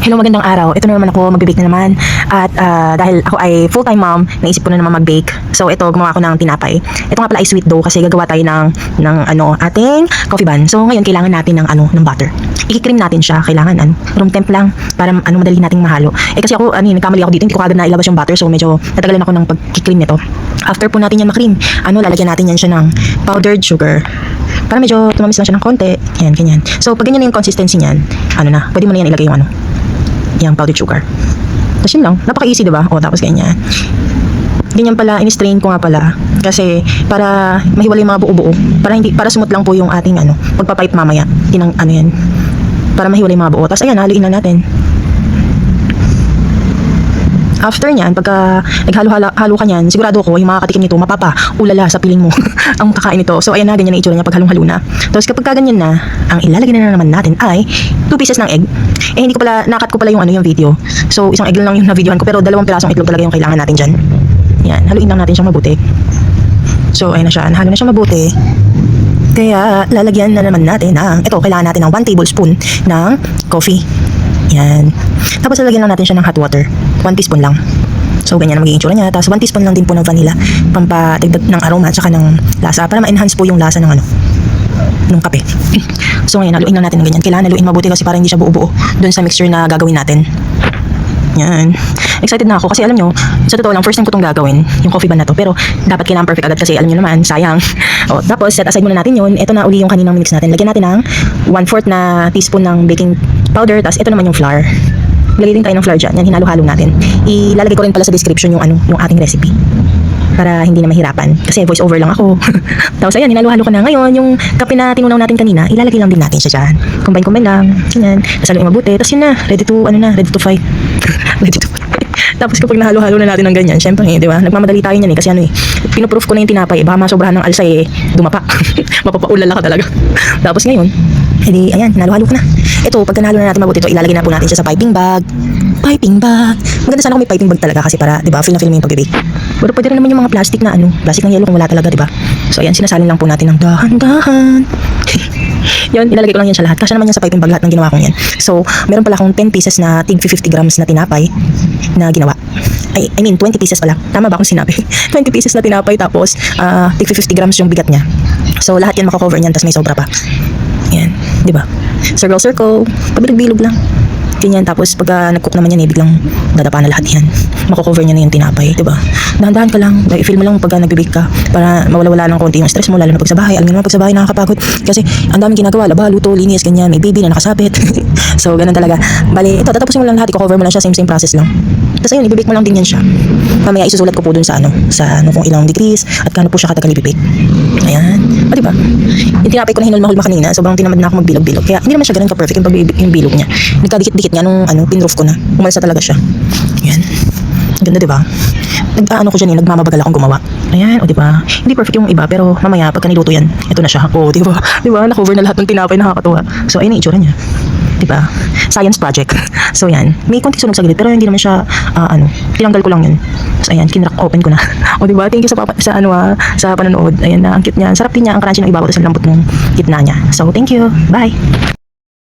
Hello, magandang araw. Ito na naman ako, mag-bake na naman. At dahil ako ay full-time mom, naisip ko na naman mag-bake. So ito, gumawa ako ng tinapay. Ito nga pala ay sweet dough kasi gagawa tayo ng ating coffee bun. So ngayon kailangan natin ng butter. I-cream natin siya, kailangan room temp lang para madali nating mahalo. Kasi ako nagkamali ako dito, hindi ko kagad na ilabas yung butter, so medyo natagalan ako ng pag-cream nito. After po natin yan ma-cream, lalagyan natin yan siya ng powdered sugar. Para medyo tumamis lang siya ng konti. Yan, ganyan. So pag ganyan na yung consistency niyan, pwede mo na yan ilagay yung powdered sugar. Tapos yun lang, napaka-easy, diba? O, tapos ganyan. Ganyan pala, in-strain ko nga pala. Kasi, para mahiwalay yung mga buo-buo. Para smooth lang po yung ating, pagpapipe mamaya. Yan. Para mahiwalay yung mga buo. Tapos, ayan, haluin na natin. After nyan, pagka naghalo-halo ka nyan, sigurado ko, yung mga katikim nito, ulala sa piling mo ang kakain nito. So, ayan na, ganyan na itsura niya pag halong-halo na. Tapos, kapag ganyan na, ang ilalagay na naman natin ay 2 pieces ng egg. Hindi ko pala, nakat ko pala yung video. So, isang egg lang yung na-videohan ko, pero 2 pirasong itlog talaga yung kailangan natin dyan. Yan, haluin lang natin siyang mabuti. So, ayun na siya, nahalo na siya mabuti. Kaya, lalagyan na naman natin ito, kailangan natin ng 1 tablespoon ng coffee. Yan. Tapos lalagyan lang natin siya ng hot water. 1 teaspoon lang. So, ganyan ang magiging tsura niya. Tapos 1 teaspoon lang din po ng vanilla. Pampatigdag ng aroma at saka ng lasa. Para ma-enhance po yung lasa ng ng kape. So, ngayon, haluin lang natin ng ganyan. Kailangan haluin mabuti kasi para hindi siya buo-buo dun sa mixture na gagawin natin. Yan. Excited na ako kasi alam nyo, sa totoo lang, first time ko itong gagawin, yung coffee bun na to. Pero dapat kailangan perfect agad kasi alam nyo naman, sayang. Tapos, set aside muna natin yun. Ito na uli yung kaninang mix natin. Lagyan natin ng 1/4 na teaspoon ng baking powder. Tapos, ito naman yung flour. Lagay din tayo ng flour dyan. Yan, hinalo-halo natin. Ilalagay ko rin pala sa description yung ating recipe. Para hindi na mahirapan. Kasi voice over lang ako. Tapos ayan, hinalo-halo ka na. Ngayon, yung kape na tinunaw natin kanina, ilalagay lang din natin siya dyan. Combine lang. Ganyan. Tapos haluin mabuti. Tapos yun na, ready to fight. Ready to fight. Tapos kapag nahalo-halo na natin ng ganyan, syempre di ba? Nagmamadali tayo niyan kasi pinuproof ko na yung tinapay. Baka masobrahan ng alsay dumapa. Mapapaulala ka talaga. Tapos ngayon, edi ayan, hinalo-halo ka na. Ito, pag nahalo na natin mabuti, ito ilalagay na po natin siya sa piping bag. Maganda sana kung may piping bag talaga kasi para, di ba, feel na feel mo yung pag-bake. Pero pwede rin naman yung mga plastic na plastic ng yelo kung wala talaga, di ba? So ayan, sinasalin lang po natin ng dahan-dahan. Yun, ilalagay ko lang yan sa lahat. Kasya naman yan sa piping bag lahat ng ginawa kong yan. So, meron pala akong 10 pieces na tig 50 grams na tinapay na ginawa. I mean, 20 pieces pala. Tama ba akong sinabi? 20 pieces na tinapay tapos tig 50 grams yung bigat niya. So, lahat yan makakover niyan tapos may sobra pa. Yan, di ba? Circle, pabilog-bilog lang. Ganyan, tapos pagka nag-cook naman yan, biglang dadapa na lahat yan. Mako-cover niya na yung tinapay, diba? Dahan-dahan ka lang, i-feel mo lang pagka nag-bake ka para mawala-wala ng konti yung stress mo, lalo na pag sa bahay. Alam mo naman, pag sa bahay nakakapagod kasi ang daming ginagawa, laba, luto, linis, ganyan, may baby na nakasapit. So, ganun talaga. Bali, ito, tatapusin mo lang lahat, i-cover mo lang siya, same process lang. Tapos ayun, i-bake mo lang din yan siya. Mamaya isusulat ko po dun sa kung ilang degrees at kano po siya katagal i-bake. Ayan. O, diba? Yung tinapay ko na hinulma-hulma kanina, sobrang tinamad na ako magbilog-bilog. Kaya hindi naman siya ganun ka-perfect yung bilog niya. Nagkadikit-dikit nga nung pinroof ko na. Umalis na talaga siya. Ayan. Ganda, diba? Ko dyan nagmamabagal akong gumawa. Ayan, o diba? Hindi perfect yung iba, pero mamaya pagka niluto yan, ito na siya. O, diba? Diba? Na-cover na lahat ng tinapay, nakakatuwa. So, ayun ang itsura niya. Diba? Science project. So, yan. May konti sunog sa gilid, pero hindi naman siya, tinanggal ko lang yun. So, ayan, kinrak open ko na. O, diba? Thank you sa panonood. Ayan na, ang cute niya. Sarap din niya, ang crunchy ng ibabaw, sa lambot ng gitna niya. So, thank you. Bye!